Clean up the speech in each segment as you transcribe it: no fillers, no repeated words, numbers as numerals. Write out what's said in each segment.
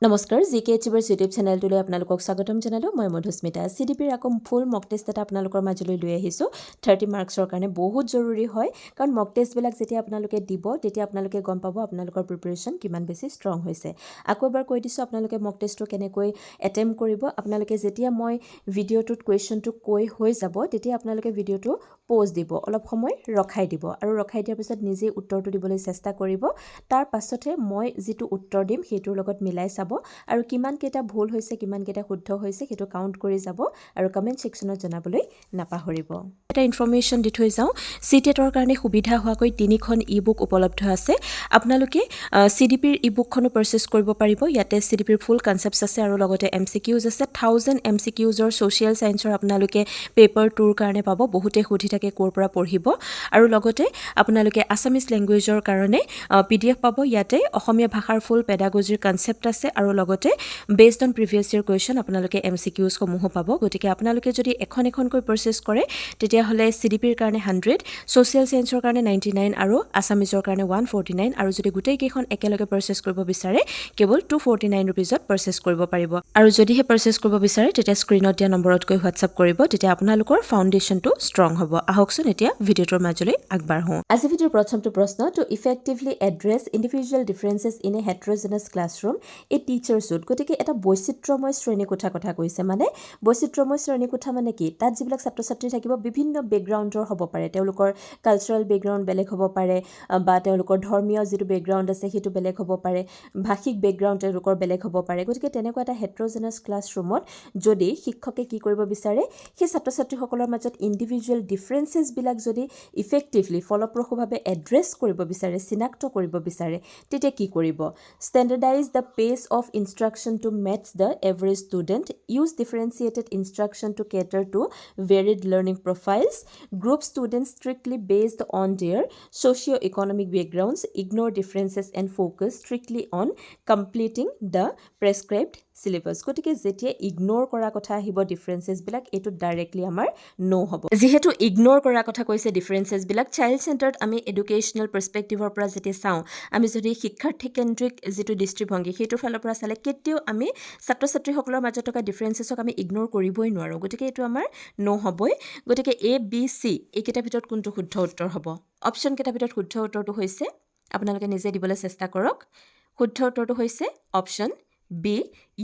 নমস্কাৰ জিকে achievers YouTube চেনেলটোলৈ আপোনালোকক স্বাগতম জনালোঁ মই মধুস্মিতা CDPৰ আকৌ ফুল মক টেষ্ট এটা আপোনালোকৰ মাজলৈ লৈ আহিছোঁ 30 মাৰ্কছৰ কাৰণে বহুত জৰুৰী হয় কাৰণ মক টেষ্টবিলাক যেতিয়া আপোনালোকে দিব তেতিয়া আপোনালোকে গম পাব আপোনালোকৰ প্ৰিপাৰেশ্যন কিমান বেছি ষ্ট্ৰং হৈছে আকৌ এবাৰ কৈ দিছোঁ আপোনালোকে মক টেষ্টটো কেনেকৈ এটেম্প কৰিব আপোনালোকে যেতিয়া মই ভিডিঅ'টোত কুৱেশ্যনটো কৈ হৈ যাব তেতিয়া আপোনালোকে ভিডিঅ'টো পজ দিব অলপ সময় ৰখাই দিব আৰু ৰখাই দিয়াৰ পিছত নিজে উত্তৰটো দিবলৈ চেষ্টা কৰিব তাৰ পাছতে মই যিটো উত্তৰ দিম সেইটোৰ লগত মিলাই চাব আৰু কিমান কেইটা ভুল হৈছে কিমান কেইটা শুদ্ধ হৈছে সেইটো কাউণ্ট কৰি যাব আৰু কমেন্ট সেকশনত জনাবলৈ নাপাহৰিব এটা ইনফৰমেশ্যন দি থৈ যাওঁ সিটেটৰ কাৰণে সুবিধা হোৱাকৈ 3খন ই-বুক উপলব্ধ আছে আপোনালোকে CDPৰ ই-বুকখনো পাৰচেজ কৰিব পাৰিব ইয়াতে CDPৰ ফুল কনসেপ্টছ আছে আৰু লগতে MCQs আছে 1000 MCQsৰ সোশ্যাল সায়েন্সৰ আপোনালোকে পেপাৰ 2ৰ কাৰণে পাব বহুতে সুধি থাকে ক'ৰ পৰা পঢ়িব আৰু লগতে আপোনালোকে আসামিজ ল্যাঙ্গুৱেজৰ কাৰণে PDF পাব ইয়াতে অসমীয়া ভাষাৰ ফুল পেডাগজিৰ কনসেপ্ট আছে আৰু লগতে based on previous year question আপোনালোকে MCQs সমূহ পাব গতিকে আপোনালোকে যদি এখন এখনকৈ পাৰচেজ কৰে তেতিয়া হলে CDPৰ কাৰণে 100 সোশ্যাল সায়েন্সৰ কাৰণে 99 আৰু আসামিজৰ কাৰণে 149 আৰু যদি গোটেই কেইখন একেলগে পাৰচেজ কৰিব বিচাৰে কেৱল 249 रुपीजত পাৰচেজ কৰিব পাৰিব আৰু যদিহে পাৰচেজ কৰিব বিচাৰে তেতিয়া স্ক্ৰিনত দিয়া নম্বৰত গৈ WhatsApp কৰিব তেতিয়া আপোনালোকৰ ফাউণ্ডেশ্যনটো ষ্ট্ৰং হ'ব আহকচোন এতিয়া ভিডিঅ'টোৰ মাজলৈ আগবাঢ়ো আজি ভিডিঅ'ৰ প্ৰথমটো প্ৰশ্ন to effectively address individual differences in a heterogeneous classroom a teacher should গতিকে এটা বৈচিত্ৰ্যময় শ্ৰেণীকোঠা কথা কৈছে মানে বৈচিত্ৰ্যময় শ্ৰেণীকোঠা মানে কি তাত যিবিলাক ছাত্ৰ ছাত্ৰী থাকিব বিভিন্ন বেকগ্ৰাউণ্ডৰ হ'ব পাৰে তেওঁলোকৰ কালচাৰেল বেকগ্ৰাউণ্ড বেলেগ হ'ব পাৰে বা তেওঁলোকৰ ধৰ্মীয় যিটো বেকগ্ৰাউণ্ড আছে সেইটো বেলেগ হ'ব পাৰে ভাষিক বেকগ্ৰাউণ্ড তেওঁলোকৰ বেলেগ হ'ব পাৰে গতিকে তেনেকুৱা এটা হেটেৰোজেনাছ ক্লাছৰুমত যদি শিক্ষকে কি কৰিব বিচাৰে সেই ছাত্ৰ ছাত্ৰীসকলৰ মাজত ইণ্ডিভিজুৱেল ডিফাৰেন্সেছবিলাক যদি ইফেক্টিভলি ফলপ্ৰসূভাৱে এড্ৰেছ কৰিব বিচাৰে চিনাক্ত কৰিব বিচাৰে তেতিয়া কি কৰিব standardize the pace of instruction to match the average student use differentiated instruction to cater to varied learning profiles group students strictly based on their socio-economic backgrounds, ignore differences and focus strictly on completing the prescribed syllabus গতিকে যেতিয়া ignore কৰা কথা আহিব ডিফাৰেন্সেছবিলাক এইটো directly আমাৰ নো হ'ব যেহেতু ignore কৰা কথা কৈছে ডিফাৰেন্সেছবিলাক চাইল্ড চেণ্টাৰ্ড আমি এডুকেশ্যনেল পাৰ্সপেক্টিভৰ পৰা যেতিয়া চাওঁ আমি যদি শিক্ষাৰ্থী কেন্দ্ৰিক যিটো দৃষ্টিভংগী সেইটোৰ ফালৰ পৰা চালে কেতিয়াও আমি ছাত্ৰ ছাত্ৰীসকলৰ মাজত থকা ডিফাৰেন্সেছক আমি ইগনোৰ কৰিবই নোৱাৰোঁ গতিকে এইটো আমাৰ নো হ'বই গতিকে ABC এইকেইটাৰ ভিতৰত কোনটো শুদ্ধ উত্তৰ হ'ব অপশ্যন কেইটাৰ ভিতৰত শুদ্ধ উত্তৰটো হৈছে আপোনালোকে নিজে দিবলৈ চেষ্টা কৰক শুদ্ধ উত্তৰটো হৈছে option B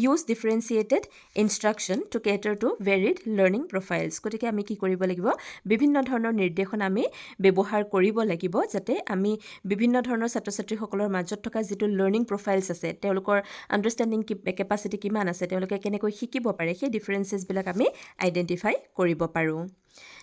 use differentiated instruction to cater to varied learning profiles গতিকে আমি কি কৰিব লাগিব বিভিন্ন ধৰণৰ নিৰ্দেশনা আমি ব্যৱহাৰ কৰিব লাগিব যাতে আমি বিভিন্ন ধৰণৰ ছাত্ৰ ছাত্ৰীসকলৰ মাজত থকা যিটো লাৰ্নিং প্ৰফাইলছ আছে তেওঁলোকৰ আণ্ডাৰষ্টেণ্ডিং কেপাচিটি কিমান আছে তেওঁলোকে কেনেকৈ শিকিব পাৰে সেই ডিফাৰেঞ্চেছবিলাক আমি আইডেণ্টিফাই কৰিব পাৰোঁ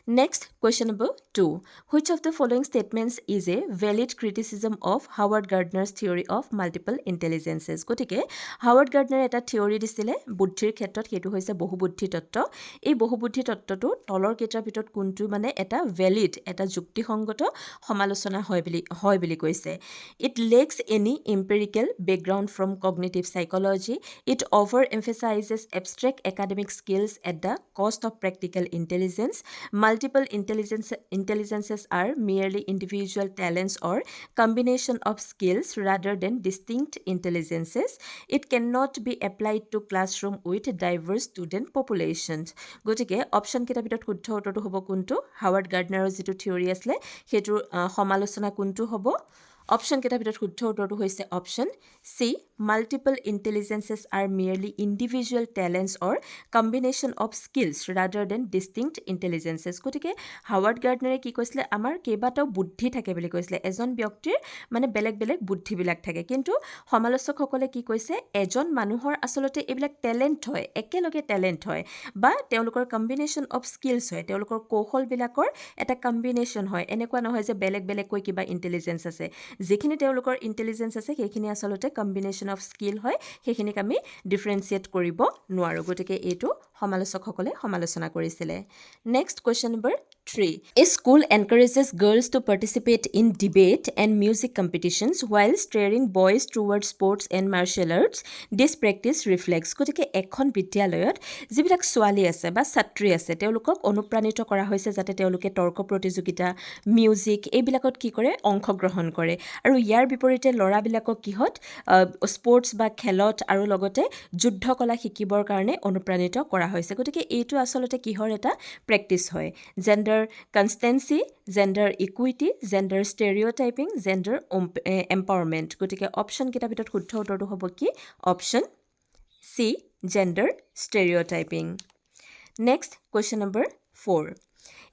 Next, question number 2. Which of the following statements is a valid criticism of Howard Gardner's theory of multiple intelligences? গতিকে হাৱাৰ্ড গাৰ্ডনাৰে এটা থিয়ৰী দিছিলে বুদ্ধিৰ ক্ষেত্ৰত সেইটো হৈছে বহুবুদ্ধি তত্ত্ব এই বহুবুদ্ধি তত্ত্বটো তলৰ কেইটাৰ ভিতৰত কোনটো মানে এটা ভেলিড এটা যুক্তিসংগত সমালোচনা হয় বুলি কৈছে It lacks any empirical background from cognitive psychology. It overemphasizes abstract academic skills at the cost of practical intelligence. Multiple intelligences are merely individual talents or combination of skills rather than distinct intelligences. It cannot be applied to classroom with diverse student populations. গতিকে option কেইটাৰ ভিতৰত শুদ্ধ উত্তৰটো হ'ব কোনটো Howard গাৰ্ডনাৰৰ যিটো theory আছিলে সেইটোৰ সমালোচনা কোনটো হ'ব অপশ্যন কেইটাৰ ভিতৰত শুদ্ধ উত্তৰটো হৈছে option C multiple intelligences are merely individual talents or combination of skills rather than distinct intelligences গতিকে হাৱাৰ্ড গাৰ্ডনাৰে কি কৈছিলে আমাৰ কেইবাটাও বুদ্ধি থাকে বুলি কৈছিলে এজন ব্যক্তিৰ মানে বেলেগ বেলেগ বুদ্ধিবিলাক থাকে কিন্তু সমালোচকসকলে কি কৈছে এজন মানুহৰ আচলতে এইবিলাক টেলেণ্ট হয় একেলগে টেলেণ্ট হয় বা তেওঁলোকৰ কম্বিনেশ্যন অফ স্কিলছ হয় তেওঁলোকৰ কৌশলবিলাকৰ এটা কম্বিনেশ্যন হয় এনেকুৱা নহয় যে বেলেগ বেলেগকৈ কিবা ইণ্টেলিজেন্স আছে যিখিনি তেওঁলোকৰ ইণ্টেলিজেন্স আছে সেইখিনি আচলতে কম্বিনেশ্যন অফ স্কিল হয় সেইখিনিক আমি ডিফাৰেঞ্চিয়েট কৰিব নোৱাৰোঁ গতিকে এইটো সমালোচকসকলে সমালোচনা কৰিছিলে next question number 3. A school encourages girls to participate in debate and music competitions while steering boys towards sports and martial arts. This practice reflects গতিকে এখন বিদ্যালয়ত যিবিলাক ছোৱালী আছে বা ছাত্ৰী আছে তেওঁলোকক অনুপ্ৰাণিত কৰা হৈছে যাতে তেওঁলোকে তৰ্ক প্ৰতিযোগিতা মিউজিক এইবিলাকত কি কৰে অংশগ্ৰহণ কৰে আৰু ইয়াৰ বিপৰীতে ল'ৰাবিলাকক কিহত স্পৰ্টছ বা খেলত আৰু লগতে যুদ্ধ কলা শিকিবৰ কাৰণে অনুপ্ৰাণিত কৰা হৈছে গতিকে এইটো আচলতে কিহৰ এটা প্ৰেক্টিছ হয় gender constancy gender equity gender stereotyping gender empowerment গতিকে অপশ্যন কেইটাৰ ভিতৰত শুদ্ধ উত্তৰটো হ'ব কি option C gender stereotyping next question number 4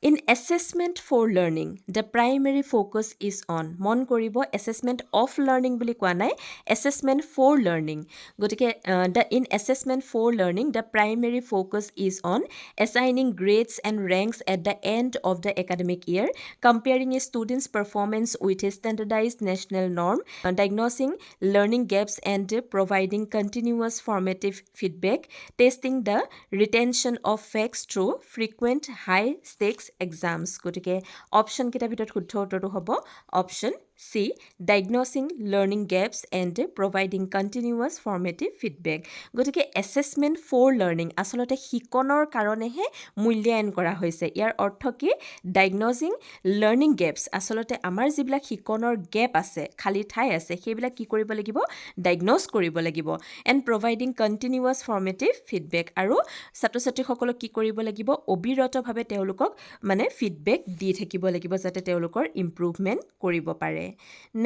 In assessment for learning, the primary focus is on মন কৰিব assessment of learning বুলি কোৱা নাই assessment for learning গতিকে in assessment for learning the primary focus is on assigning grades and ranks at the end of the academic year comparing a student's performance with a standardized national norm diagnosing learning gaps and providing continuous formative feedback testing the retention of facts through frequent high stakes exams গতিকে option কেইটাৰ ভিতৰত শুদ্ধ উত্তৰটো হ'ব option C diagnosing learning gaps and providing continuous formative feedback গতিকে assessment for learning আচলতে শিকনৰ কাৰণেহে মূল্যায়ন কৰা হৈছে ইয়াৰ অৰ্থ কি ডাইগনচিং লাৰ্ণিং গেপছ আচলতে আমাৰ যিবিলাক শিকনৰ গেপ আছে খালী ঠাই আছে সেইবিলাক কি কৰিব লাগিব ডাইগন'জ কৰিব লাগিব and providing continuous formative feedback আৰু ছাত্ৰ ছাত্ৰীসকলক কি কৰিব লাগিব অবিৰতভাৱে তেওঁলোকক মানে ফিডবেক দি থাকিব লাগিব যাতে তেওঁলোকৰ ইম্প্ৰুভমেণ্ট কৰিব পাৰে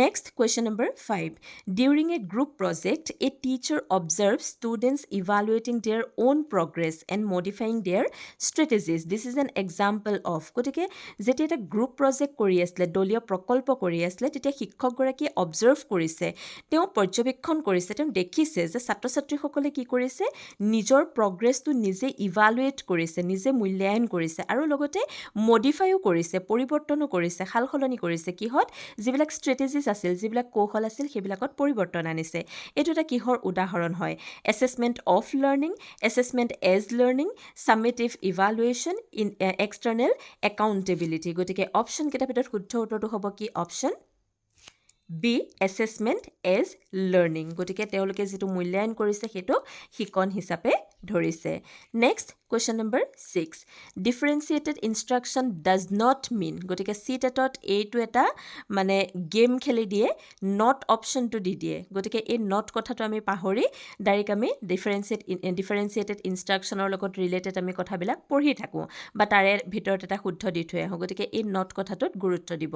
next question number 5 during a group project a teacher observe students evaluating their own progress and modifying their strategies this is an example of গতিকে যেতিয়া এটা গ্ৰুপ প্ৰজেক্ট কৰি আছিলে দলীয় প্ৰকল্প কৰি আছিলে তেতিয়া শিক্ষকগৰাকীয়ে অবজাৰ্ভ কৰিছে তেওঁ পৰ্যবেক্ষণ কৰিছে তেওঁ দেখিছে যে ছাত্ৰ ছাত্ৰীসকলে কি কৰিছে নিজৰ প্ৰগ্ৰেছটো নিজে ইভালুৱেট কৰিছে নিজে মূল্যায়ন কৰিছে আৰু লগতে মডিফাইও কৰিছে পৰিৱৰ্তনো কৰিছে সাল সলনি কৰিছে কিহত যিবিলাক ষ্ট্ৰেটেজিজ আছিল যিবিলাক কৌশল আছিল সেইবিলাকত পৰিৱৰ্তন আনিছে এইটো এটা কিহৰ উদাহৰণ হয় assessment of learning assessment as learning summative evaluation in external accountability গতিকে অপশ্যন কেইটাৰ ভিতৰত শুদ্ধ উত্তৰটো হ'ব কি option B assessment as learning গতিকে তেওঁলোকে যিটো মূল্যায়ন কৰিছে সেইটোক শিকন হিচাপে ধৰিছে next question number 6 differentiated instruction does not mean গতিকে চি টেটত এইটো এটা মানে গেম খেলি দিয়ে নট অপশ্যনটো দি দিয়ে গতিকে এই নট কথাটো আমি পাহৰি ডাইৰেক্ট আমি ডিফাৰেঞ্চিয়েটেড ইনষ্ট্ৰাকশ্যনৰ লগত ৰিলেটেড আমি কথাবিলাক পঢ়ি থাকোঁ বা তাৰে ভিতৰত এটা শুদ্ধ দি থৈ আহোঁ গতিকে এই নট কথাটোত গুৰুত্ব দিব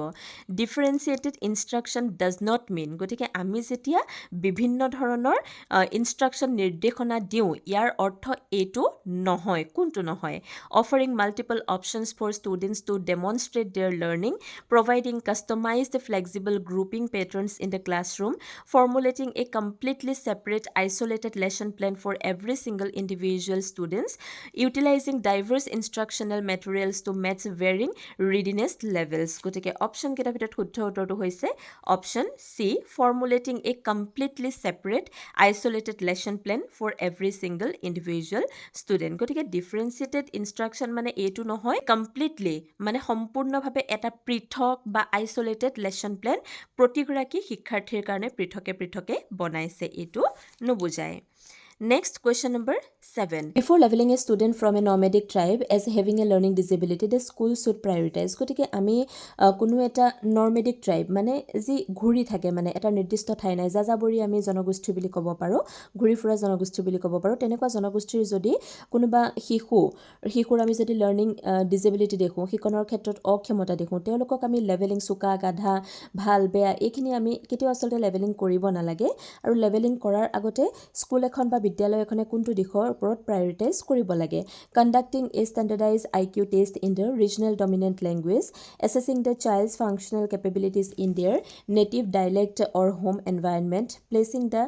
ডিফাৰেঞ্চিয়েটেড ইনষ্ট্ৰাকশ্যন ডাজ নট মিন গতিকে আমি যেতিয়া বিভিন্ন ধৰণৰ ইনষ্ট্ৰাকশ্যন নিৰ্দেশনা দিওঁ ইয়াৰ অৰ্থ এইটো নহয় কোনটো নহয় offering multiple options for students to demonstrate their learning providing customized flexible grouping patterns in the classroom formulating a completely separate isolated lesson plan for every single individual students utilizing diverse instructional materials to match varying readiness levels গতিকে option কেইটাৰ ভিতৰত শুদ্ধ উত্তৰটো হৈছে option C formulating a completely separate isolated lesson plan for every single individual student গতিকে differentiated instruction মানে এইটো নহয় কমপ্লিটলি মানে সম্পূৰ্ণভাৱে এটা পৃথক বা আইচলেটেড লেচন প্লেন প্ৰতিগৰাকী শিক্ষাৰ্থীৰ কাৰণে পৃথকে পৃথকে বনাইছে এইটো নুবুজায় Next question number 7. Before leveling a student from a nomadic tribe as having a learning disability, the school should prioritize. গতিকে আমি কোনো এটা নৰ্মেডিক ট্ৰাইব মানে যি ঘূৰি থাকে মানে এটা নিৰ্দিষ্ট ঠাই নাই যাযাবৰী আমি জনগোষ্ঠী বুলি ক'ব পাৰোঁ ঘূৰি ফুৰা জনগোষ্ঠী বুলি ক'ব পাৰোঁ তেনেকুৱা জনগোষ্ঠীৰ যদি কোনোবা শিশুৰ আমি যদি লাৰ্ণিং ডিজেবিলিটি দেখোঁ শিকনৰ ক্ষেত্ৰত অক্ষমতা দেখোঁ তেওঁলোকক আমি লেভেলিং চোকা গাধা ভাল বেয়া এইখিনি আমি কেতিয়াও আচলতে লেভেলিং কৰিব নালাগে আৰু লেভেলিং কৰাৰ আগতে স্কুল এখন বা বিদ্যালয় এখনে কোনটো দিশৰ ওপৰত প্ৰায়োৰিটাইজ কৰিব লাগে conducting a standardize IQ test in the regional dominant language assessing the child's functional capabilities in their native dialect or home environment placing the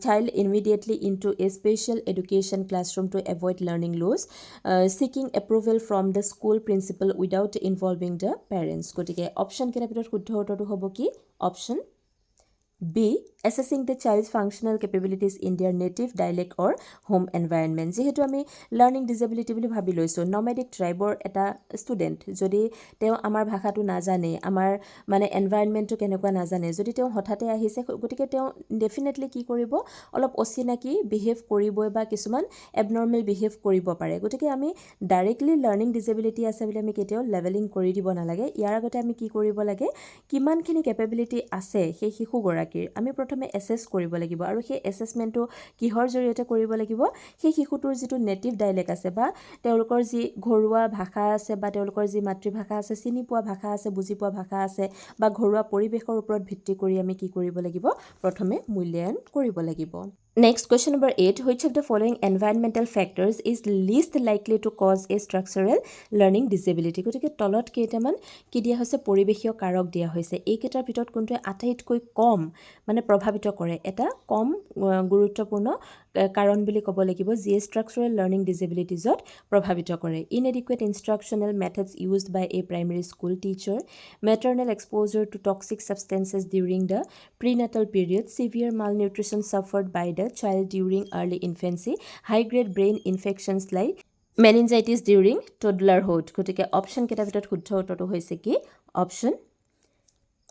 child immediately into a special education classroom to avoid learning loss seeking approval from the school principal without involving the parents গতিকে option কেইটাৰ ভিতৰত শুদ্ধ উত্তৰটো হ'ব কি option B. Assessing the child's functional capabilities in their native dialect or home environment. যেহেতু আমি learning disability বুলি ভাবি লৈছোঁ, নমেডিক ট্ৰাইবৰ এটা ষ্টুডেণ্ট যদি তেওঁ আমাৰ ভাষাটো নাজানে, আমাৰ মানে এনভাইৰনমেণ্টটো কেনেকুৱা নাজানে, যদি তেওঁ হঠাতে আহিছে, গতিকে তেওঁ ডেফিনেটলি কি কৰিব, অলপ অচিনাকি বিহেভ কৰিবই বা কিছুমান এবনৰ্মেল বিহেভ কৰিব পাৰে। গতিকে আমি ডাইৰেক্টলি লাৰ্ণিং ডিজেবিলিটি আছে বুলি আমি কেতিয়াও লেভেলিং কৰি দিব নালাগে। ইয়াৰ আগতে আমি কি কৰিব লাগে, কিমানখিনি কেপেবিলিটি আছে সেই শিশুগৰাকীৰ আমি প্ৰথমে এছেছ কৰিব লাগিব, আৰু সেই এছেছমেণ্টটো কিহৰ জৰিয়তে কৰিব লাগিব, সেই শিশুটোৰ যিটো নেটিভ ডাইলেক্ট আছে বা তেওঁলোকৰ যি ঘৰুৱা ভাষা আছে বা তেওঁলোকৰ যি মাতৃভাষা আছে, চিনি পোৱা ভাষা আছে, বুজি পোৱা ভাষা আছে বা ঘৰুৱা পৰিৱেশৰ ওপৰত ভিত্তি কৰি আমি কি কৰিব লাগিব, প্ৰথমে মূল্যায়ন কৰিব লাগিব। Next, question number 8. Which of the following environmental factors is least likely to cause a structural learning disability? গতিকে তলত কেইটামান কি দিয়া হৈছে, পৰিৱেশীয় কাৰক দিয়া হৈছে। এইকেইটাৰ ভিতৰত কোনটোৱে আটাইতকৈ কম মানে প্ৰভাৱিত কৰে, এটা কম গুৰুত্বপূৰ্ণ কাৰণ বুলি ক'ব লাগিব, যিয়ে ষ্ট্ৰাকচাৰেল লাৰ্ণিং ডিজেবিলিটিজত প্ৰভাৱিত কৰে। Inadequate instructional methods used by a primary school teacher, maternal exposure to toxic substances during the prenatal period, severe malnutrition suffered by the child during early infancy, high-grade brain infections like meningitis during toddlerhood. গতিকে option কেইটাৰ ভিতৰত শুদ্ধ উত্তৰটো হৈছে কি, option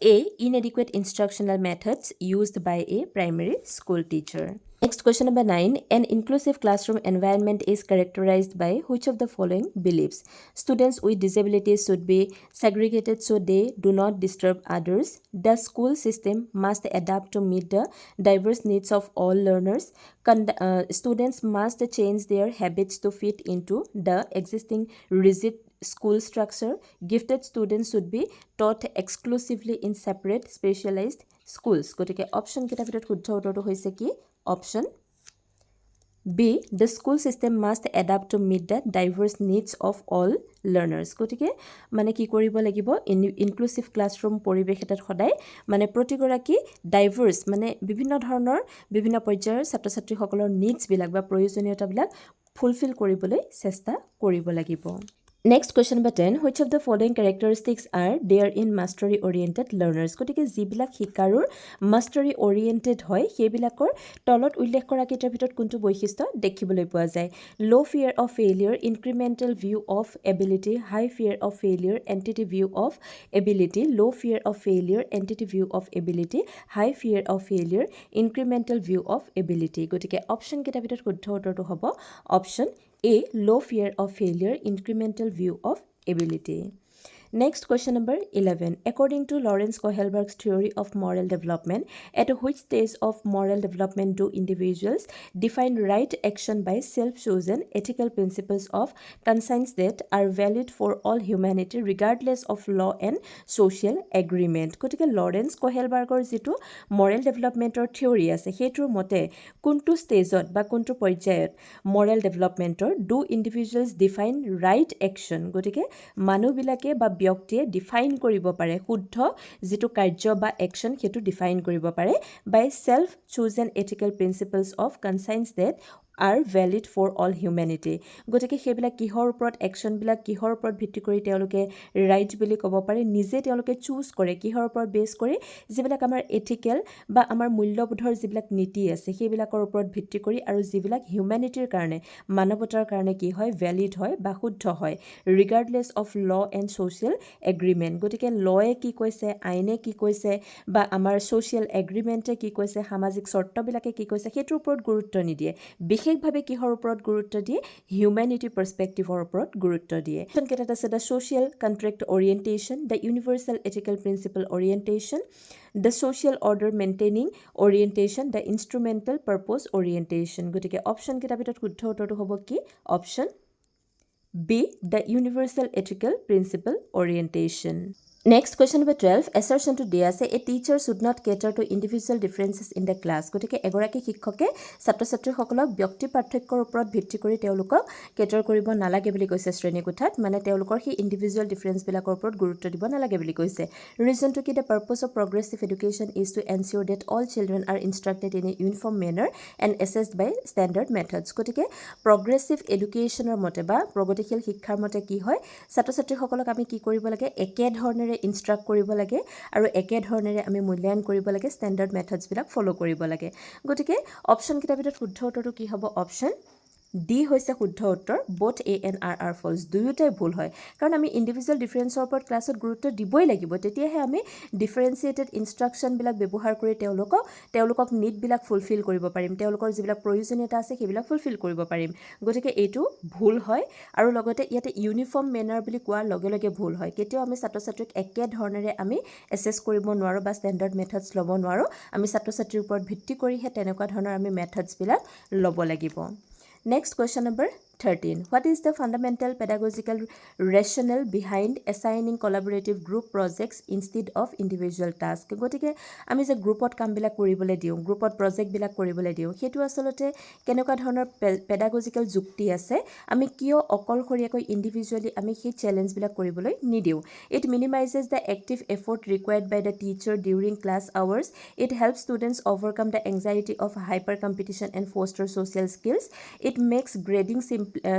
A. Inadequate instructional methods used by a primary school teacher. Next, question number 9. An inclusive classroom environment is characterized by which of the following beliefs? Students with disabilities should be segregated so they do not disturb others. The school system must adapt to meet the diverse needs of all learners. Students must change their habits to fit into the existing rigid school structure. Gifted students should be taught exclusively in separate specialized schools. গতিকে option কেইটাৰ ভিতৰত শুদ্ধ উত্তৰটো হৈছে কি, option B. The school system must adapt to meet the diverse needs of all learners. গতিকে মানে কি কৰিব লাগিব, ইনক্লুচিভ ক্লাছৰুম পৰিৱেশ এটাত সদায় মানে প্ৰতিগৰাকী ডাইভাৰ্ছ মানে বিভিন্ন ধৰণৰ বিভিন্ন পৰ্যায়ৰ ছাত্ৰ ছাত্ৰীসকলৰ নিডছবিলাক বা প্ৰয়োজনীয়তাবিলাক ফুলফিল কৰিবলৈ চেষ্টা কৰিব লাগিব। Next, question number 10. Which of the following characteristics are there in mastery oriented learners? গতিকে যিবিলাক শিকাৰুৰ মাষ্টাৰী অৰিয়েণ্টেড হয় সেইবিলাকৰ তলত উল্লেখ কৰা কেইটাৰ ভিতৰত কোনটো বৈশিষ্ট্য দেখিবলৈ পোৱা যায়? Low fear of failure, incremental view of ability, high fear of failure, entity view of ability, low fear of failure, entity view of ability, high fear of failure, incremental view of ability. গতিকে option কেইটাৰ ভিতৰত শুদ্ধ উত্তৰটো হ'ব option A. Low fear of failure, incremental view of ability. Next, question number 11. According to Lawrence Kohlberg's theory of moral development, at which stage of moral development do individuals define right action by self-chosen ethical principles of conscience that are valid for all humanity regardless of law and social agreement? গতিকে Lawrence কোহেলবাৰ্গৰ যিটো Morrell ডেভেলপমেণ্টৰ theory আছে সেইটোৰ মতে কোনটো ষ্টেজত বা কোনটো পৰ্যায়ত মৰেল ডেভেলপমেণ্টৰ do individuals define right action, গতিকে মানুহবিলাকে বা ব্যক্তিয়ে ডিফাইন কৰিব পাৰে শুদ্ধ যিটো কাৰ্য বা একশ্যন সেইটো ডিফাইন কৰিব পাৰে by self chosen ethical principles of conscience that are valid for all humanity. গতিকে সেইবিলাক কিহৰ ওপৰত একশ্যনবিলাক কিহৰ ওপৰত ভিত্তি কৰি তেওঁলোকে ৰাইট বুলি ক'ব পাৰে, নিজে তেওঁলোকে চুজ কৰে কিহৰ ওপৰত বেছ কৰি, যিবিলাক আমাৰ এথিকেল বা আমাৰ মূল্যবোধৰ যিবিলাক নীতি আছে সেইবিলাকৰ ওপৰত ভিত্তি কৰি, আৰু যিবিলাক হিউমেনিটিৰ কাৰণে মানৱতাৰ কাৰণে কি হয় ভেলিড হয় বা শুদ্ধ হয়, regardless of law and social agreement. গতিকে লয়ে কি কৈছে, আইনে কি কৈছে বা আমাৰ ছ'চিয়েল এগ্ৰিমেণ্টে কি কৈছে, সামাজিক চৰ্তবিলাকে কি কৈছে সেইটোৰ ওপৰত গুৰুত্ব নিদিয়ে, বিশেষভাৱে কিহৰ ওপৰত গুৰুত্ব দিয়ে, হিউমেনিটি পাৰ্সপেক্টিভৰ ওপৰত গুৰুত্ব দিয়ে। কেইটাত আছে the social contract orientation, the universal ethical principle orientation, the social order maintaining orientation, the instrumental purpose orientation. গতিকে অপশ্যন কেইটাৰ ভিতৰত শুদ্ধ উত্তৰটো হ'ব কি, option B. The universal ethical principle orientation. Next, question number 12. Assertion to দিয়া আছে, a teacher should not cater to individual differences in the class. গতিকে এগৰাকী শিক্ষকে ছাত্ৰ ছাত্ৰীসকলক ব্যক্তি পাৰ্থক্যৰ ওপৰত ভিত্তি কৰি তেওঁলোকক কেটাৰ কৰিব নালাগে বুলি কৈছে শ্ৰেণীকোঠাত, মানে তেওঁলোকৰ সেই ইণ্ডিভিজুৱেল ডিফাৰেঞ্চবিলাকৰ ওপৰত গুৰুত্ব দিব নালাগে বুলি কৈছে। ৰিজনটো কি, the purpose of progressive education is to ensure that all children are instructed in a uniform manner and assessed by standard methods. গতিকে প্ৰগ্ৰেছিভ এডুকেশ্যনৰ মতে বা প্ৰগতিশীল শিক্ষাৰ মতে কি হয়, ছাত্ৰ ছাত্ৰীসকলক আমি কি কৰিব লাগে, একেধৰণেৰে ধৰণেৰে ইনষ্ট্ৰাক্ট কৰিব লাগে আৰু একে ধৰণেৰে আমি মূল্যায়ন কৰিব লাগে ষ্টেণ্ডাৰ্ড মেথডছবিলাক ফ'ল' কৰিব লাগে গতিকে অপশ্যনকেইটাৰ ভিতৰত শুদ্ধ উত্তৰটো কি হ'ব অপশ্যন ডি হৈছে শুদ্ধ উত্তৰ বোথ এ এণ্ড আৰ ফলছ দুয়োটাই ভুল হয় কাৰণ আমি ইণ্ডিভিজুৱেল ডিফাৰেঞ্চৰ ওপৰত ক্লাছত গুৰুত্ব দিবই লাগিব তেতিয়াহে আমি ডিফাৰেঞ্চিয়েটেড ইনষ্ট্ৰাকশ্যনবিলাক ব্যৱহাৰ কৰি তেওঁলোকক নিডবিলাক ফুলফিল কৰিব পাৰিম তেওঁলোকৰ যিবিলাক প্ৰয়োজনীয়তা আছে সেইবিলাক ফুলফিল কৰিব পাৰিম গতিকে এইটো ভুল হয় আৰু লগতে ইয়াতে ইউনিফৰ্ম মেনাৰ বুলি কোৱাৰ লগে লগে ভুল হয় কেতিয়াও আমি ছাত্ৰ ছাত্ৰীক একে ধৰণেৰে আমি এছেছ কৰিব নোৱাৰোঁ বা ষ্টেণ্ডাৰ্ড মেথডছ ল'ব নোৱাৰোঁ আমি ছাত্ৰ ছাত্ৰীৰ ওপৰত ভিত্তি কৰিহে তেনেকুৱা ধৰণৰ আমি মেথডছবিলাক ল'ব লাগিব Next question number 13. What is the fundamental pedagogical rationale behind assigning collaborative group projects instead of individual tasks? গতিকে আমি যে গ্ৰুপত কামবিলাক কৰিবলৈ দিওঁ গ্ৰুপত প্ৰজেক্টবিলাক কৰিবলৈ দিওঁ সেইটো আচলতে কেনেকুৱা ধৰণৰ পেডাগজিকেল যুক্তি আছে আমি কিয় অকলশৰীয়াকৈ ইণ্ডিভিজুৱেলি আমি সেই চেলেঞ্জবিলাক কৰিবলৈ নিদিওঁ it minimizes the active effort required by the teacher during class hours it helps students overcome the anxiety of hyper competition and foster social skills It makes grading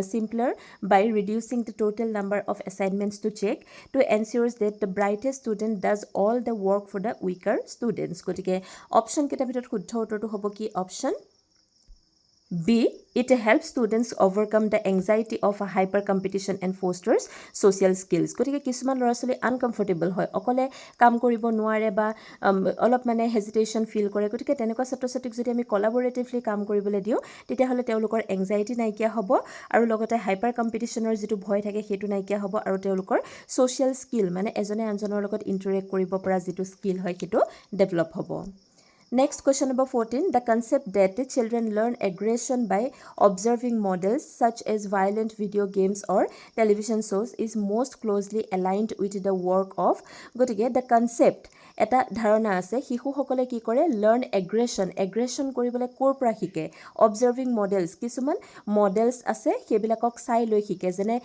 simpler by reducing the total number of assignments to check to ensure that the brightest student does all the work for the weaker students. গতিকে option কেইটাৰ ভিতৰত শুদ্ধ উত্তৰটো হ'ব কি option B. It helps students overcome the anxiety of a hyper competition and fosters social skills. গতিকে কিছুমান ল'ৰা ছোৱালী আনকমফৰ্টেবল হয় অকলে কাম কৰিব নোৱাৰে বা অলপ মানে হেজিটেশ্যন ফিল কৰে গতিকে তেনেকুৱা ছাত্ৰ ছাত্ৰীক যদি আমি কলাবৰেটিভলি কাম কৰিবলৈ দিওঁ তেতিয়াহ'লে তেওঁলোকৰ এংজাইটি নাইকিয়া হ'ব আৰু লগতে হাইপাৰ কম্পিটিশ্যনৰ যিটো ভয় থাকে সেইটো নাইকিয়া হ'ব আৰু তেওঁলোকৰ ছ'চিয়েল স্কিল মানে এজনে আনজনৰ লগত ইণ্টাৰেক্ট কৰিব পৰা যিটো স্কিল হয় সেইটো ডেভেলপ হ'ব Next question number 14. The concept that children learn aggression by observing models such as violent video games or television shows is most closely aligned with the work of গতিকে the concept এটা ধাৰণা আছে শিশুসকলে কি কৰে learn aggression কৰিবলৈ ক'ৰ পৰা শিকে অবজাৰ্ভিং মডেলছ কিছুমান মডেলছ আছে সেইবিলাকক চাই লৈ শিকে যেনে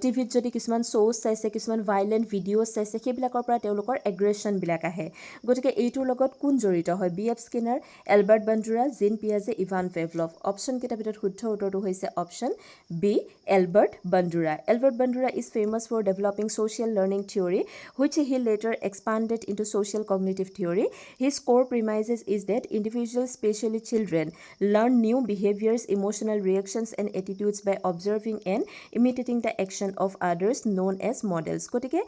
টিভিত যদি কিছুমান শ্ব'জ চাইছে কিছুমান ভাইলেণ্ট ভিডিঅ'জ চাইছে সেইবিলাকৰ পৰা তেওঁলোকৰ এগ্ৰেশ্যনবিলাক আহে গতিকে এইটোৰ লগত কোন জড়িত হয় B F. Skinner Albert Bandura Jean পিয়াজে ইভান পেভলভ অপশ্যন কেইটাৰ ভিতৰত শুদ্ধ উত্তৰটো হৈছে option B Albert Bandura is famous for developing social learning theory which he later expanded into social cognitive theory. His core premises is that individuals, especially children, learn new behaviors, emotional reactions and attitudes by observing and imitating the action of others known as models. গতিকে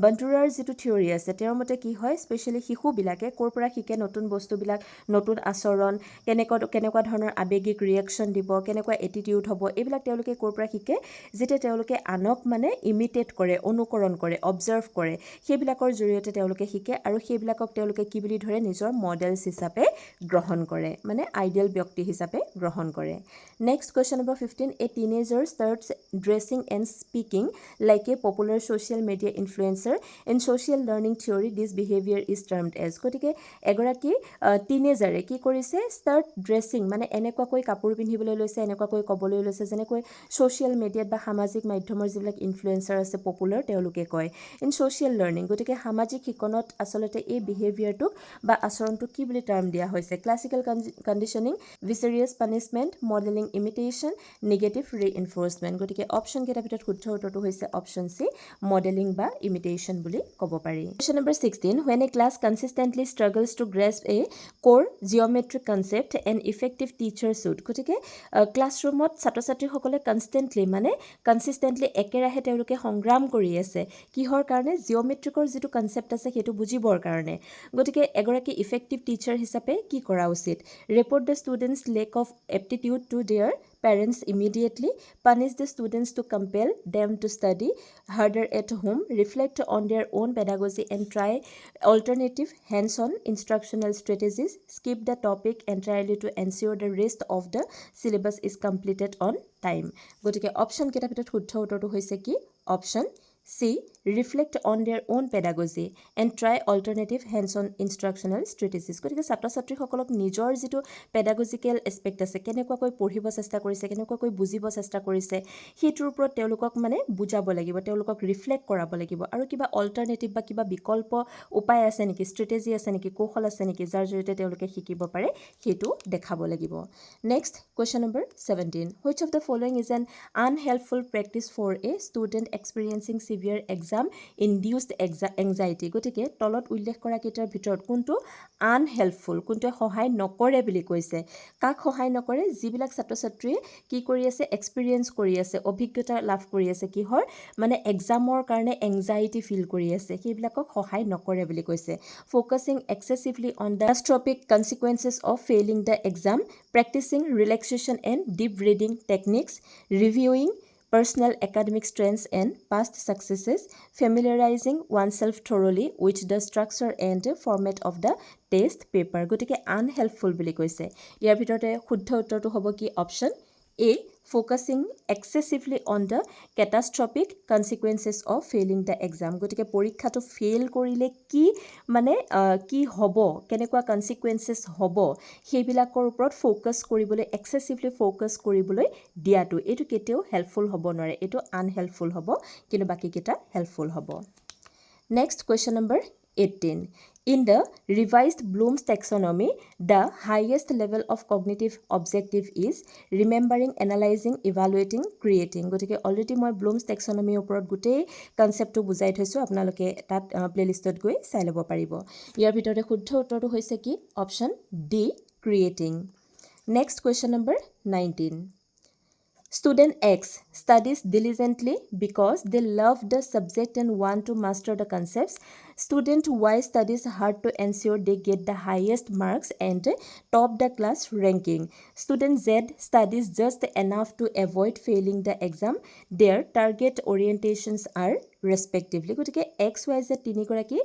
বাণ্ডুৰাৰ যিটো theory আছে তেওঁৰ মতে কি হয় specially শিশুবিলাকে ক'ৰ পৰা শিকে নতুন বস্তুবিলাক নতুন আচৰণ কেনেকুৱা ধৰণৰ আৱেগিক ৰিয়েকশ্যন দিব কেনেকুৱা এটিটিউড হ'ব এইবিলাক তেওঁলোকে ক'ৰ পৰা শিকে যেতিয়া তেওঁলোকে আনক মানে ইমিটেট কৰে অনুকৰণ কৰে অবজাৰ্ভ কৰে সেইবিলাকৰ জৰিয়তে তেওঁলোকে শিকে আৰু সেইবিলাকক তেওঁলোকে কি বুলি ধৰে নিজৰ মডেলছ হিচাপে গ্ৰহণ কৰে মানে আইডিয়েল ব্যক্তি হিচাপে গ্ৰহণ কৰে next question number 15 a teenager starts dressing and speaking like a popular social media influencer in social learning theory this behaviour is termed as গতিকে এগৰাকী টিনেজাৰে কি কৰিছে ষ্টাৰ্ট ড্ৰেছিং মানে এনেকুৱাকৈ কাপোৰ পিন্ধিবলৈ লৈছে এনেকুৱাকৈ ক'বলৈ লৈছে যেনেকৈ ছ'চিয়েল মিডিয়াত বা সামাজিক মাধ্যমৰ যিবিলাক ইনফ্লুৱেঞ্চাৰ আছে পপুলাৰ তেওঁলোকে কয় ইন ছ'চিয়েল লাৰ্ণিং গতিকে সামাজিক শিকনত আচলতে এই বিহেভিয়াৰটোক বা আচৰণটোক কি বুলি টাৰ্ম দিয়া হৈছে classical conditioning vicarious punishment modelling imitation negative reinforcement গতিকে অপশ্যন কেইটাৰ ভিতৰত শুদ্ধ উত্তৰটো হৈছে অপশ্যন চি মডেলিং বা ইমিটেশ্যন বুলি ক'ব পাৰি question number 16 when a class consistently struggles to grasp a core geometric concept an effective teacher should গতিকে ক্লাছৰুমত ছাত্ৰ ছাত্ৰীসকলে কনচিষ্টেণ্টলি একেৰাহে তেওঁলোকে সংগ্ৰাম কৰি আছে কিহৰ কাৰণে জিঅ'মেট্ৰিকৰ যিটো কনচেপ্ট আছে সেইটো বুজিবৰ কাৰণে গতিকে এগৰাকী ইফেক্টিভ টিচাৰ হিচাপে কি কৰা উচিত report the students lack of aptitude to their parents immediately punish the students to compel them to study harder at home reflect on their own pedagogy and try alternative hands-on instructional strategies skip the topic entirely to ensure the rest of the syllabus is completed on time গতিকে option কেইটাৰ ভিতৰত শুদ্ধ উত্তৰটো হৈছে কি option C. Reflect on their own pedagogy and try alternative hands-on instructional strategies. গতিকে ছাত্ৰ ছাত্ৰীসকলক নিজৰ যিটো পেডাগজিকেল এছপেক্ট আছে কেনেকুৱাকৈ পঢ়িব চেষ্টা কৰিছে কেনেকুৱাকৈ বুজিব চেষ্টা কৰিছে সেইটোৰ ওপৰত তেওঁলোকক মানে বুজাব লাগিব তেওঁলোকক ৰিফ্লেক্ট কৰাব লাগিব আৰু কিবা অল্টাৰনেটিভ বা কিবা বিকল্প উপায় আছে নেকি ষ্ট্ৰেটেজি আছে নেকি কৌশল আছে নেকি যাৰ জৰিয়তে তেওঁলোকে শিকিব পাৰে সেইটো দেখাব লাগিব next question number 17 which of the following is an unhelpful practice for a student experiencing severe exam induced anxiety গতিকে তলত উল্লেখ কৰা কেইটাৰ ভিতৰত কোনটো আনহেল্পফুল কোনটোৱে সহায় নকৰে বুলি কৈছে কাক সহায় নকৰে যিবিলাক ছাত্ৰ ছাত্ৰীয়ে কি কৰি আছে এক্সপিৰিয়েঞ্চ কৰি আছে অভিজ্ঞতা লাভ কৰি আছে কিহৰ মানে এক্সামৰ কাৰণে এংজাইটি ফিল কৰি আছে সেইবিলাকক সহায় নকৰে বুলি কৈছে focusing excessively on the catastrophic consequences of failing the exam practicing relaxation and deep breathing techniques reviewing personal academic strengths and past successes, familiarizing oneself thoroughly with the structure and format of the test paper. গতিকে unhelpful বুলি কৈছে ইয়াৰ ভিতৰতে শুদ্ধ উত্তৰটো হ'ব কি option A focusing excessively on the catastrophic consequences of failing the exam গতিকে পৰীক্ষাটো ফেইল কৰিলে কি মানে কি হ'ব কেনেকুৱা কনসিকুৱেন্সেছ হ'ব সেইবিলাকৰ ওপৰত ফ'কাছ কৰিবলৈ এক্সেছিভলি ফ'কাছ কৰিবলৈ দিয়াটো এইটো কেতিয়াও হেল্পফুল হ'ব নোৱাৰে এইটো আনহেল্পফুল হ'ব কিন্তু বাকীকেইটা হেল্পফুল হ'ব next question number 18 In the revised Bloom's taxonomy, the highest level of cognitive objective is remembering, analyzing, evaluating, creating. গতিকে অলৰেডি মই Bloom's taxonomy ওপৰত গোটেই কনসেপ্টটো বুজাই থৈছোঁ আপোনালোকে তাত প্লেলিষ্টত গৈ চাই ল'ব পাৰিব ইয়াৰ ভিতৰতে শুদ্ধ উত্তৰটো হৈছে কি option D creating next question number 19 Student X studies diligently because they love the subject and want to master the concepts. Student Y studies hard to ensure they get the highest marks and top the class ranking. Student Z studies just enough to avoid failing the exam. Their target orientations are respectively. গতিকে XYZ তিনিগৰাকী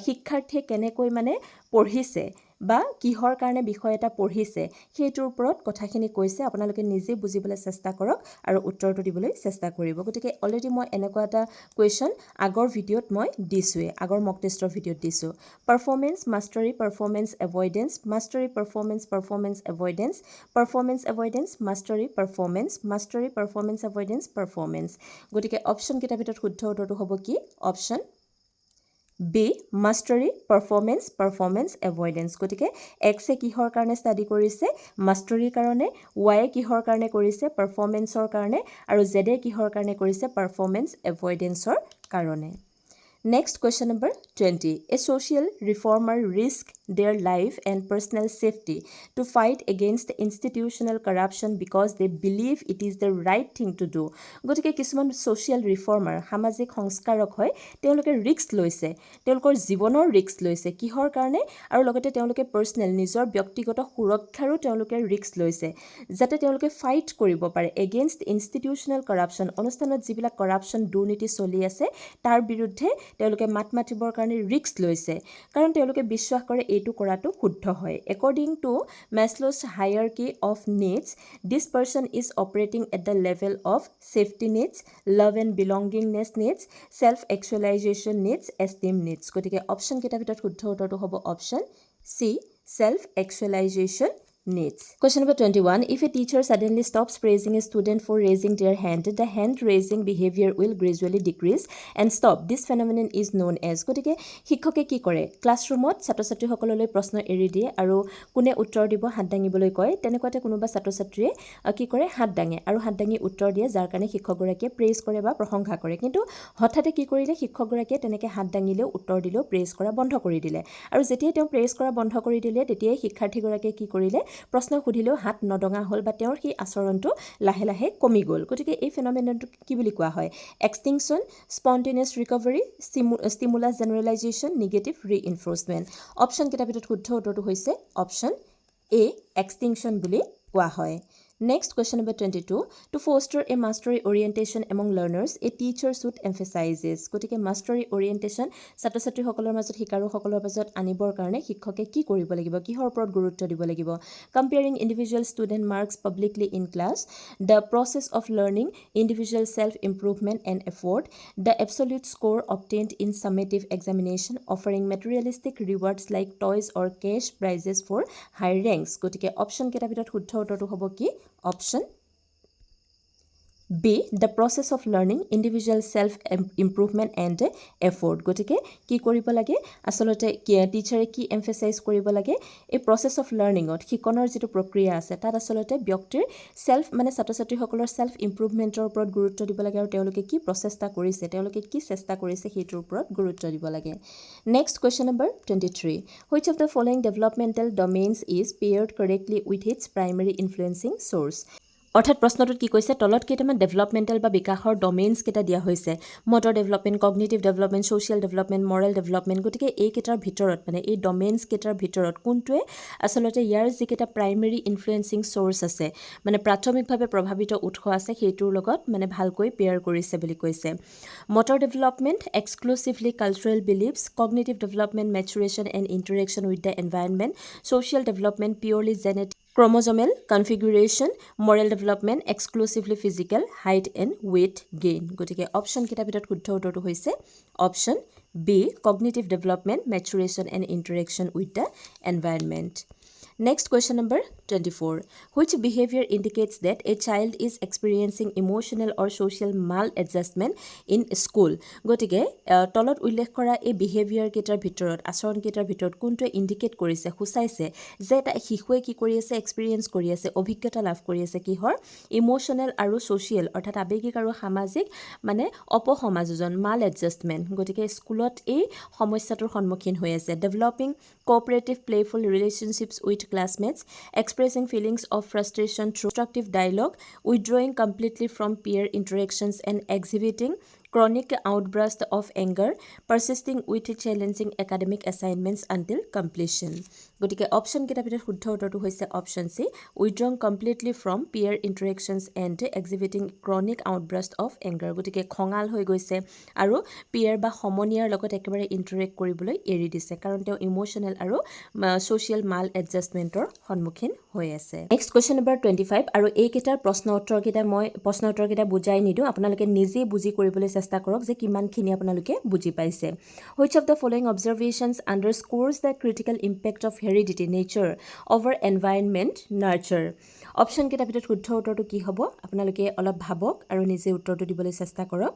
শিক্ষাৰ্থীয়ে কেনেকৈ মানে পঢ়িছে বা কিহৰ কাৰণে বিষয় এটা পঢ়িছে সেইটোৰ ওপৰত কথাখিনি কৈছে আপোনালোকে নিজে বুজিবলৈ চেষ্টা কৰক আৰু উত্তৰটো দিবলৈ চেষ্টা কৰিব গতিকে অলৰেডি মই এনেকুৱা এটা কুৱেশ্যন আগৰ ভিডিঅ'ত মই দিছোঁৱে আগৰ মক টেষ্টৰ ভিডিঅ'ত দিছোঁ performance mastery performance avoidance mastery performance performance avoidance performance avoidance mastery performance mastery performance avoidance performance গতিকে অপশ্যন কেইটাৰ ভিতৰত শুদ্ধ উত্তৰটো হ'ব কি option B mastery performance performance avoidance গতিকে X এ কিহৰ কাৰণে ষ্টাডি কৰিছে মাষ্টাৰীৰ কাৰণে Y এ কিহৰ কাৰণে কৰিছে পাৰফৰ্মেন্সৰ কাৰণে আৰু Z এ কিহৰ কাৰণে কৰিছে পাৰফৰ্মেন্স এভইডেন্সৰ কাৰণে Next question number 20. A social reformer risks their life and personal safety to fight against institutional corruption because they believe it is the right thing to do. গতিকে কিছুমান social reformer সামাজিক সংস্কাৰক হয় তেওঁলোকে ৰিস্ক লৈছে তেওঁলোকৰ জীৱনৰ ৰিস্ক লৈছে কিহৰ কাৰণে আৰু লগতে তেওঁলোকে পাৰ্সোনাল নিজৰ ব্যক্তিগত সুৰক্ষাৰো তেওঁলোকে ৰিস্ক লৈছে যাতে তেওঁলোকে ফাইট কৰিব পাৰে এগেইনষ্ট ইনষ্টিটিউচনেল কৰাপচন অনুষ্ঠানত যিবিলাক কৰাপচন দুৰ্নীতি চলি আছে তাৰ বিৰুদ্ধে তেওঁলোকে মাত মাতিবৰ কাৰণে ৰিস্ক লৈছে কাৰণ তেওঁলোকে বিশ্বাস কৰে এইটো কৰাটো শুদ্ধ হয় according to Maslow's hierarchy of needs this person is operating at the level of safety needs love and belongingness needs self actualization needs esteem needs গতিকে অপশ্যন কেইটাৰ ভিতৰত শুদ্ধ উত্তৰটো হ'ব option C self actualization needs. Question number 21. If a teacher suddenly stops praising a student for raising their hand, the hand raising behavior will gradually decrease and stop. This phenomenon is known as. গতিকে শিক্ষকে কি কৰে ক্লাছৰুমত ছাত্ৰ ছাত্ৰীসকললৈ প্ৰশ্ন এৰি দিয়ে আৰু কোনে উত্তৰ দিব হাত দাঙিবলৈ কয় তেনেকুৱাতে কোনোবা ছাত্ৰ ছাত্ৰীয়ে কি কৰে হাত দাঙে আৰু হাত দাঙি উত্তৰ দিয়ে যাৰ কাৰণে শিক্ষকগৰাকীয়ে প্ৰেইজ কৰে বা প্ৰশংসা কৰে কিন্তু হঠাতে কি কৰিলে শিক্ষকগৰাকীয়ে তেনেকৈ হাত দাঙিলেও উত্তৰ দিলেও প্ৰেইজ কৰা বন্ধ কৰি দিলে আৰু যেতিয়া তেওঁ প্ৰেইজ কৰা বন্ধ কৰি দিলে তেতিয়াই শিক্ষাৰ্থীগৰাকীয়ে কি কৰিলে প্ৰশ্ন সুধিলেও হাত নডঙা হ'ল বা তেওঁৰ সেই আচৰণটো লাহে লাহে কমি গ'ল গতিকে এই ফেনোমেননটো কি বুলি কোৱা হয় extinction spontaneous recovery stimulus generalization negative reinforcement option কেইটাৰ ভিতৰত শুদ্ধ উত্তৰটো হৈছে অপশ্যন এ এক্সটিংকশ্যন বুলি কোৱা হয় Next question number 22. To foster a mastery orientation among learners, a teacher should emphasizes. গতিকে mastery orientation ছাত্ৰ ছাত্ৰীসকলৰ মাজত শিকাৰুসকলৰ মাজত আনিবৰ কাৰণে শিক্ষকে কি কৰিব লাগিব কিহৰ ওপৰত গুৰুত্ব দিব লাগিব Comparing individual student marks publicly in class, the process of learning, individual self-improvement and effort, the absolute score obtained in summative examination, offering materialistic rewards like toys or cash prizes for high ranks. গতিকে option কেইটাৰ ভিতৰত শুদ্ধ উত্তৰটো হ'ব কি option B. The process of learning, individual self improvement and effort. গতিকে কি কৰিব লাগে আসলতে টিচাৰে কি এমফেসাইজ কৰিব লাগে এই প্ৰসেছ অফ লাৰ্নিঙত শিকনৰ যিটো প্ৰক্ৰিয়া আছে তাত আসলতে ব্যক্তিৰ সেলফ মানে ছাত্ৰ-ছাত্ৰীসকলৰ সেলফ ইমপ্ৰুভমেণ্টৰ ওপৰত গুৰুত্ব দিব লাগে আৰু তেওঁলোকে কি প্ৰচেষ্টা কৰিছে তেওঁলোকে কি চেষ্টা কৰিছে সেইটোৰ ওপৰত গুৰুত্ব দিব লাগে next question number 23 which of the following developmental domains is paired correctly with its primary influencing source অৰ্থাৎ প্ৰশ্নটোত কি কৈছে তলত কেইটামান ডেভেলপমেণ্টেল বা বিকাশৰ ডমেইনছ কেইটা দিয়া হৈছে motor development cognitive development social development Morrell development গতিকে এইকেইটাৰ ভিতৰত মানে এই ডমেইনছ কেইটাৰ ভিতৰত কোনটোৱে আচলতে ইয়াৰ যিকেইটা প্ৰাইমেৰী ইনফ্লুৱেঞ্চিং চ'ৰ্চ আছে মানে প্ৰাথমিকভাৱে প্ৰভাৱিত উৎস আছে সেইটোৰ লগত মানে ভালকৈ পেয়াৰ কৰিছে বুলি কৈছে motor development exclusively cultural beliefs cognitive development maturation and interaction with the environment social development purely genetic Chromosomal configuration, moral development, exclusively physical, height and weight gain. গতিকে অপশ্যন কেইটাৰ ভিতৰত শুদ্ধ উত্তৰটো হৈছে option B cognitive development, maturation and interaction with the environment. Next question number 24. Which behavior indicates that a child is experiencing emotional or social maladjustment in school? গতিকে তলত উল্লেখ কৰা এই বিহেভিয়াৰ কেইটাৰ ভিতৰত আচৰণ কেইটাৰ ভিতৰত কোনটোৱে ইণ্ডিকেট কৰিছে সূচাইছে যে এটা শিশুৱে কি কৰি আছে এক্সপিৰিয়েঞ্চ কৰি আছে অভিজ্ঞতা লাভ কৰি আছে কিহৰ ইমোশ্যনেল আৰু ছ'চিয়েল অৰ্থাৎ আৱেগিক আৰু সামাজিক মানে অপসমাযোজন মাল এডজাষ্টমেণ্ট গতিকে স্কুলত এই সমস্যাটোৰ সন্মুখীন হৈ আছে developing cooperative playful relationships with classmates, expressing feelings of frustration through constructive dialogue, withdrawing completely from peer interactions and exhibiting chronic outbursts of anger, persisting with challenging academic assignments until completion. গতিকে option কেইটাৰ ভিতৰত শুদ্ধ উত্তৰটো হৈছে option C withdrawing completely from peer interactions and exhibiting chronic outbursts of anger গতিকে খঙাল হৈ গৈছে আৰু পিয়াৰ বা সমনীয়াৰ লগত একেবাৰে ইণ্টাৰেক্ট কৰিবলৈ এৰি দিছে কাৰণ তেওঁ ইমোশ্যনেল আৰু ছ'চিয়েল মাল এডজাষ্টমেণ্টৰ সন্মুখীন হৈ আছে নেক্সট কুৱেশ্যন নম্বৰ 25 আৰু এইকেইটাৰ প্ৰশ্ন উত্তৰকেইটা বুজাই নিদিওঁ আপোনালোকে নিজে বুজি কৰিবলৈ চেষ্টা কৰক যে কিমানখিনি আপোনালোকে বুজি পাইছে which of the following observations underscores the critical impact of heredity nature over environment nurture option কেইটাৰ ভিতৰত শুদ্ধ উত্তৰটো কি হ'ব আপোনালোকে অলপ ভাবক আৰু নিজে উত্তৰটো দিবলৈ চেষ্টা কৰক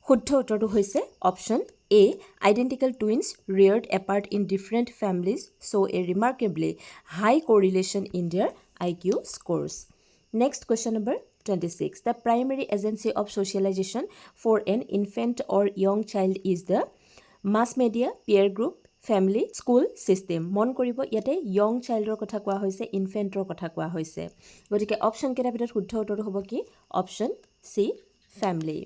শুদ্ধ উত্তৰটো হৈছে option A. Identical twins reared apart in different families show a remarkably high correlation in their IQ scores. Next question number 26. The primary agency of socialization for an infant or young child is the mass media, peer group, family, school system. মন কৰিব ইয়াতে young childৰ কথা কোৱা হৈছে ইনফেণ্টৰ কথা কোৱা হৈছে গতিকে অপশ্যন কেইটাৰ ভিতৰত শুদ্ধ উত্তৰটো হ'ব কি option C family.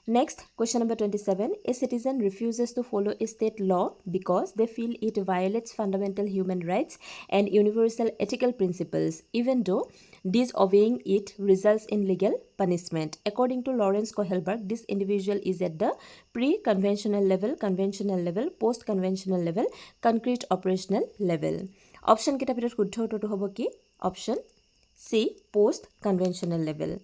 Next, question number 27. A citizen refuses to follow a state law because they feel it violates fundamental human rights and universal ethical principles, even though disobeying it results in legal punishment. According to Lawrence Kohlberg, this individual is at the pre-conventional level, conventional level, post-conventional level, concrete operational level. Option kita pitot shuddho uttortu hobo ki? Option C, post-conventional level.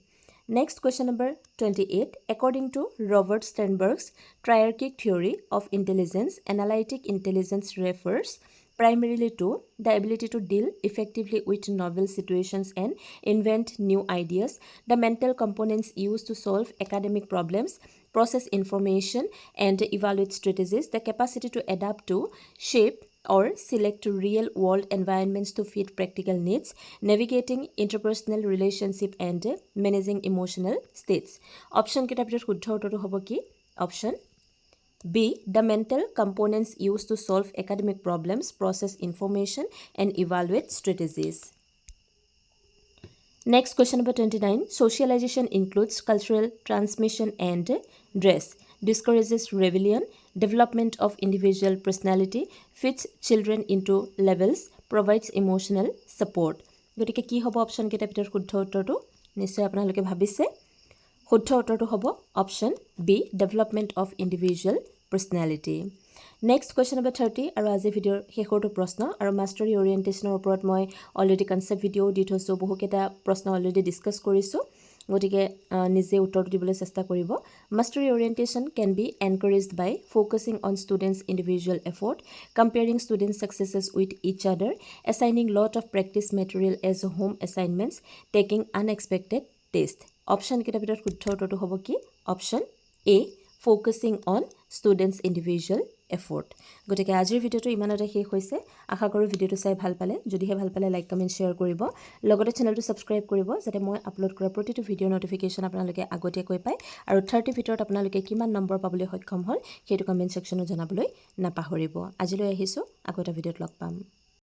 Next question number 28. According to Robert Sternberg's triarchic theory of intelligence, analytic intelligence refers primarily to the ability to deal effectively with novel situations and invent new ideas, the mental components used to solve academic problems, process information and evaluate strategies, the capacity to adapt to shape or select real-world environments to fit practical needs, navigating interpersonal relationship and managing emotional states. Option kita pitot shuddho uttortu hobo ki? Option B. The mental components used to solve academic problems, process information and evaluate strategies. Next question number 29. Socialization includes cultural transmission and dress. Discourages rebellion, development of individual personality, fits children into levels, provides emotional support. গতিকে কি হ'ব option কেইটা ভিতৰত শুদ্ধ উত্তৰটো নিশ্চয় আপোনালোকে ভাবিছে শুদ্ধ উত্তৰটো হ'ব option B development of individual personality next question number 30 আৰু আজি ভিডিঅ'ৰ শেষৰটো প্ৰশ্ন আৰু মাষ্টাৰী অৰিয়েণ্টেশ্যনৰ ওপৰত মই অলৰেডি কনচেপ্ট ভিডিঅ' দি থৈছোঁ বহুকেইটা প্ৰশ্ন অলৰেডি ডিছকাছ কৰিছোঁ গতিকে নিজে উত্তৰটো দিবলৈ চেষ্টা কৰিব mastery orientation can be encouraged by focusing on students individual effort comparing students successes with each other assigning lot of practice material as home assignments taking unexpected test অপশ্যনকেইটাৰ ভিতৰত শুদ্ধ উত্তৰটো হ'ব কি option A focusing on students individual effort গতিকে আজিৰ ভিডিঅ'টো ইমানতে শেষ হৈছে আশা কৰোঁ ভিডিঅ'টো চাই ভাল পালে যদিহে ভাল পালে লাইক কমেণ্ট শ্বেয়াৰ কৰিব লগতে চেনেলটো ছাবস্ক্ৰাইব কৰিব যাতে মই আপলোড কৰা প্ৰতিটো ভিডিঅ' নটিফিকেশ্যন আপোনালোকে আগতীয়াকৈ পায় আৰু 30 ভিতৰত আপোনালোকে কিমান নম্বৰ পাবলৈ সক্ষম হ'ল সেইটো কমেণ্ট ছেকশ্যনত জনাবলৈ নাপাহৰিব আজিলৈ আহিছোঁ আকৌ এটা ভিডিঅ'ত লগ পাম